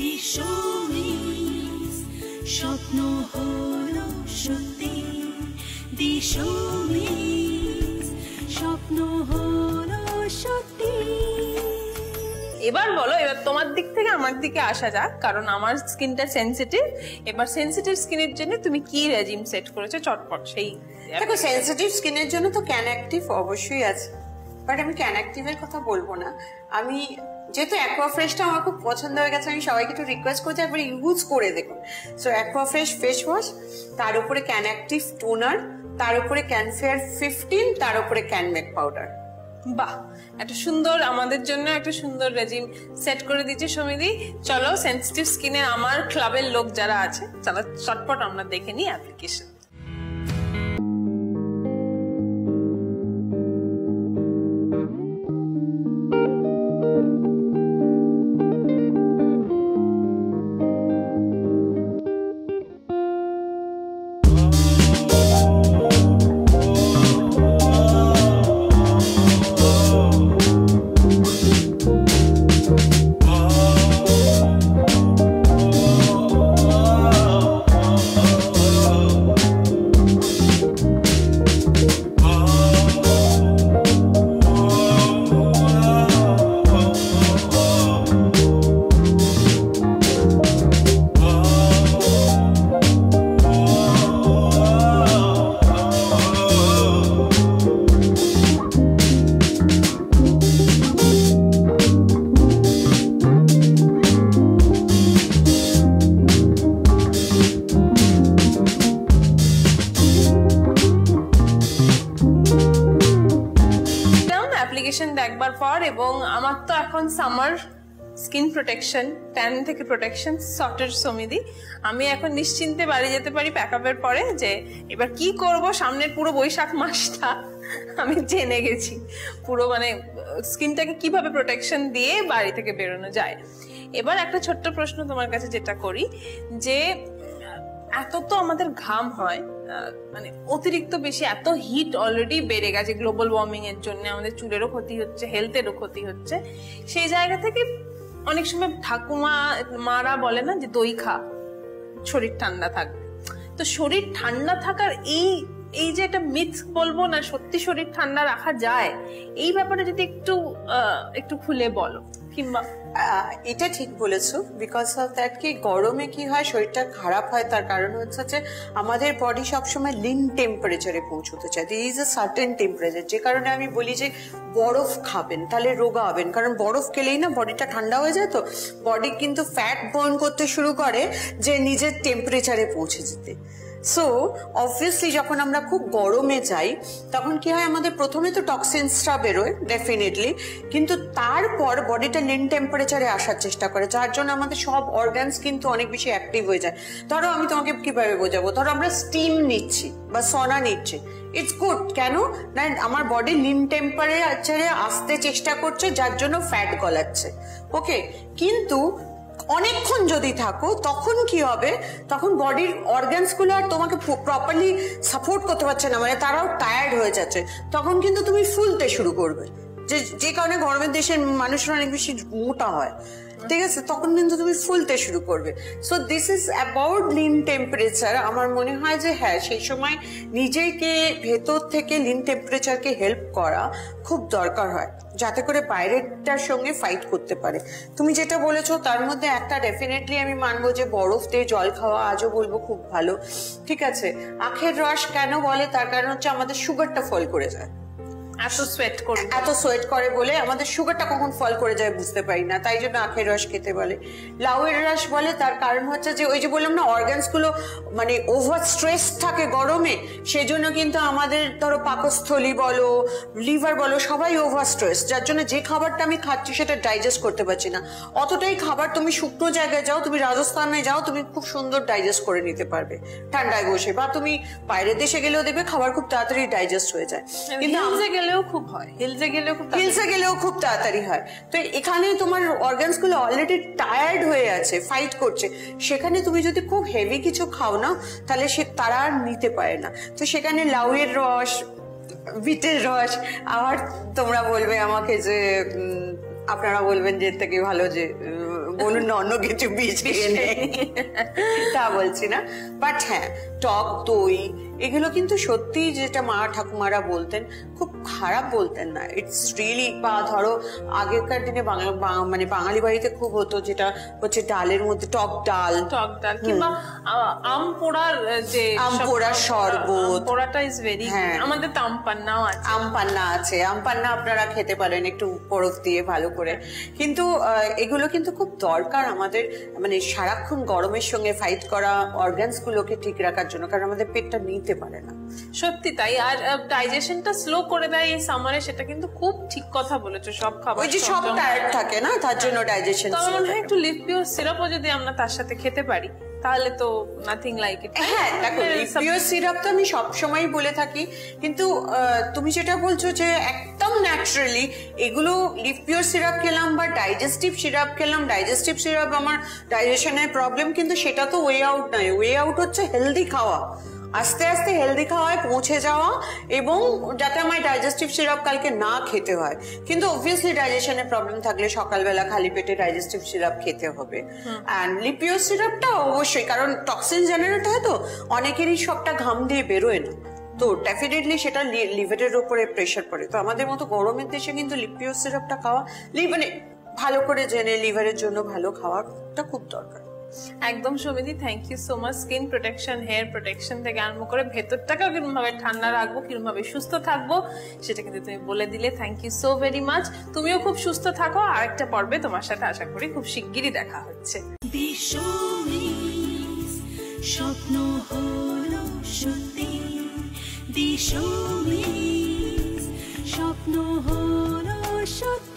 দিশমিস স্বপ্ন হলো সত্যি, দিশমিস স্বপ্ন হলো সত্যি। এবার বলো, এবার তোমার দিক থেকে আমার দিকে আসা যাক, কারণ আমার স্কিনটা সেনসিটিভ। এবার সেনসিটিভ স্কিনের জন্য তুমি কি রেজিম সেট করেছো চটপট? সেই দেখো, সেনসিটিভ স্কিনের জন্য তো ক্যান অ্যাক্টিভ অবশ্যই আছে, বাট আমি ক্যান অ্যাক্টিভের কথা বলবো না। আমি যেহেতু অ্যাকোয়াফ্রেশটা আমার খুব পছন্দ হয়ে গেছে, আমি সবাইকে একটু রিকোয়েস্ট করছি একবার ইউজ করে দেখুন। সো অ্যাকোয়াফ্রেশ ফেস ওয়াশ, তার উপরে ক্যান অ্যাক্টিভ টোনার, তার উপরে ক্যান ফেয়ার 15, তার উপরে ক্যান মেক পাউডার। বাহ, একটা সুন্দর, আমাদের জন্য একটা সুন্দর রেজিম সেট করে দিচ্ছে সমিতি। চলো, সেনসিটিভ স্কিনে আমার ক্লাবের লোক যারা আছে, চলো চটপট আমরা দেখে নিই অ্যাপ্লিকেশন। দেখবার পর, এবং আমার তো এখন সামার স্কিন প্রোটেকশন, ট্যান থেকে প্রোটেকশন সর্টের সমিতি। আমি এখন নিশ্চিন্তে বাড়ি যেতে পারি প্যাকআপের পরে, যে এবার কি করব সামনের পুরো বৈশাখ মাসটা আমি জেনে গেছি পুরো, মানে স্কিনটাকে কিভাবে প্রোটেকশন দিয়ে বাড়ি থেকে বেরোনো যায়। এবার একটা ছোট্ট প্রশ্ন তোমার কাছে যেটা করি, যে এত তো আমাদের ঘাম হয়, মানে অতিরিক্ত বেশি, এত হিট অলরেডি বেড়ে গেছে গ্লোবাল ওয়ার্মিং এর জন্য, আমাদের চুলেরও ক্ষতি হচ্ছে, হেলথেরও ক্ষতি হচ্ছে। সেই জায়গা থেকে অনেক সময় ঠাকুমা মারা বলে না যে দই খা, শরীর ঠান্ডা থাকবে। তো শরীর ঠান্ডা থাকার এই যে একটা মিথ বলবো না, সত্যি শরীর ঠান্ডা রাখা যায়, এই ব্যাপারে যদি একটু খুলে বলো। কিংবা এটা ঠিক বলেছো, বিকজ অফ দ্যাট কি গরমে কি হয়, শরীরটা খারাপ হয়, তার কারণ হচ্ছে যে আমাদের বডি সবসময় লিন টেম্পারেচারে পৌঁছতে চায়। This is a certain temperature, যে কারণে আমি বলি যে বরফ খাবেন, তাহলে রোগা হবেন। কারণ বরফ খেলেই না বডিটা ঠান্ডা হয়ে যায়, তো বডি কিন্তু ফ্যাট বার্ন করতে শুরু করে যে নিজের টেম্পারেচারে পৌঁছে যেতে। সো অবভিয়াসলি যখন আমরা খুব গরমে যাই, তখন কি হয়, আমাদের প্রথমে তো টক্সিনসটা বেরোয় ডেফিনেটলি, কিন্তু তারপর বডিটা লিন টেম্পারেচারে আসার চেষ্টা করে, যার জন্য আমাদের সব অর্গানস কিন্তু অনেক বেশি অ্যাক্টিভ হয়ে যায়। ধরো আমি তোমাকে কিভাবে বোঝাবো, ধরো আমরা স্টিম নিচ্ছি বা সনা নিচ্ছি, ইটস গুড। কেন না, আমার বডি লিন টেম্পারেচারে আসতে চেষ্টা করছে, যার জন্য ফ্যাট গলাচ্ছে। ওকে, কিন্তু অনেকক্ষণ যদি থাকো তখন কি হবে, তখন বডির অর্গানস গুলো আর তোমাকে প্রপারলি সাপোর্ট করতে পারছে না, মানে তারাও টায়ার্ড হয়ে যাচ্ছে, তখন কিন্তু তুমি ফুলতে শুরু করবে, যে কারণে গরমের দেশের মানুষরা অনেক বেশি মোটা হয়। ঠিক আছে, তখন কিন্তু তুমি ফুলতে শুরু করবে। So this is about lean temperature. আমার মনে হয় যে হ্যাঁ, সেই সময় নিজেকে ভেতর থেকে লিন টেম্পারেচারকে হেল্প করা খুব দরকার হয়, যাতে করে বাইরেটার সঙ্গে ফাইট করতে পারে। তুমি যেটা বলেছো তার মধ্যে একটা ডেফিনেটলি আমি মানবো যে বরফ দিয়ে জল খাওয়া, আজও বলবো খুব ভালো। ঠিক আছে, আখের রস কেন বলে, তার কারণ হচ্ছে আমাদের সুগারটা ফল করে যায়, এত সোয়েট করে বলে আমাদের সুগারটা কখন ফল করে যায় বুঝতে পারি না, তাই জন্য আখের রস খেতে বলে। লাউয়ের রস বলে, তার কারণ হচ্ছে যে ওই যে বললাম না, অর্গানস গুলো মানে ওভার স্ট্রেস থাকে গরমে, সেই জন্য কিন্তু আমাদের ধরো পাকস্থলী বলো, লিভার বলো, সবাই ওভার স্ট্রেস, যার জন্য যে খাবারটা আমি খাচ্ছি সেটা ডাইজেস্ট করতে পারছি না। অতটাই খাবার তুমি শুকনো জায়গায় যাও, তুমি রাজস্থানে যাও, তুমি খুব সুন্দর ডাইজেস্ট করে নিতে পারবে ঠান্ডায় বসে, বা তুমি বাইরের দেশে গেলেও দেখবে খাবার খুব তাড়াতাড়ি ডাইজেস্ট হয়ে যায়। কিন্তু হিলসে গেলেও খুব তাড়াতাড়ি হয়। তো এখানে তোমার অর্গানস গুলো অলরেডি টায়ার্ড হয়ে আছে, ফাইট করছে, সেখানে তুমি যদি খুব হেভি কিছু খাও না, তাহলে তারা আর নিতে পারে না। তো সেখানে লাউয়ের রস, বিটের রস, আবার তোমরা বলবে আমাকে যে আপনারা বলবেন যে এর থেকে ভালো যে বলুন না অন্য কিছু বীজ খেয়ে নেই, তা বলছি না। বাট হ্যাঁ, টক দই এগুলো কিন্তু সত্যি যেটা মা ঠাকুমারা বলতেন খুব খারাপ বলতেন না। ইটস রিয়েলি, বা ধরো আগেকার দিনে মানে বাঙালি বাড়িতে খুব হতো, যেটা হচ্ছে ডালের মধ্যে টক ডাল কিংবা আম পোড়ার যে আম পোড়ার শরবত, পোড়াটা ইজ ভেরি, আমাদের তো আম পান্নাও আছে। আম পান্না আছে, আম পান্না আপনারা খেতে পারেন একটু বরফ দিয়ে ভালো করে। কিন্তু এগুলো কিন্তু খুব দরকার আমাদের, মানে সারাক্ষণ গরমের সঙ্গে ফাইট করা অর্গানস গুলোকে ঠিক রাখার জন্য, কারণ আমাদের পেটটা নিতে পারে না। সত্যি তাই। আর ডাইজেশনটা স্লো করে দেয় এই সামারে, সেটা কিন্তু খুব ঠিক কথা বলেছো। সব খাবার ওই যে সব টায়ার্ড থাকে না, তার জন্য ডাইজেশন। তবে মনে হয় একটু লিভ পিওর সিরাপও যদি আমরা তার সাথে খেতে পারি তাহলে তো নাথিং লাইক ইট। হ্যাঁ দেখো, লিভ পিওর সিরাপ তো আমি সবসময় বলে থাকি, কিন্তু তুমি যেটা বলছো যে একদম ন্যাচারালি এগুলো লিভ পিওর সিরাপ খেলাম বা ডাইজেস্টিভ সিরাপ খেলাম, ডাইজেস্টিভ সিরাপ আমার ডাইজেশনের প্রবলেম, কিন্তু সেটা তো ওয়ে আউট নয়। ওয়ে আউট হচ্ছে হেলদি খাওয়া, আস্তে আস্তে হেলদি খাওয়ায় পৌঁছে যাওয়া, এবং যাতে আমার ডাইজেস্টিভ সিরাপ কালকে না খেতে হয়। কিন্তু অবভিয়াসলি ডাইজেশনের প্রবলেম থাকলে সকালবেলা খালি পেটে ডাইজেস্টিভ সিরাপ খেতে হবে। অ্যান্ড লিভ পিওর সিরাপটা অবশ্যই, কারণ টক্সিন জেনারেট হয় তো, অনেকেরই সবটা ঘাম দিয়ে বেরোয় না, তো ডেফিনেটলি সেটা লিভারের উপরে প্রেশার পড়ে। তো আমাদের মতো গরমের দেশে কিন্তু লিভ পিওর সিরাপটা খাওয়া, মানে ভালো করে জেনে লিভারের জন্য ভালো খাওয়াটা খুব দরকার। একদম সমিতি, thank you so much. Skin protection, hair protection থেকে আরম্ভ করে ভেতরটাকেও কিরকম ভাবে ঠান্ডা রাখবো, কিরকম ভাবে সুস্থ থাকবো, সেটা কিন্তু তুমি বলে দিলে। Thank you so very much. তুমিও খুব সুস্থ থাকো। আরেকটা পর্বে তোমার সাথে আশা করি খুব শিগগিরই দেখা হচ্ছে। দিশমিস স্বপ্ন হলো সত্যি, দিশমিস স্বপ্ন হলো সত্যি।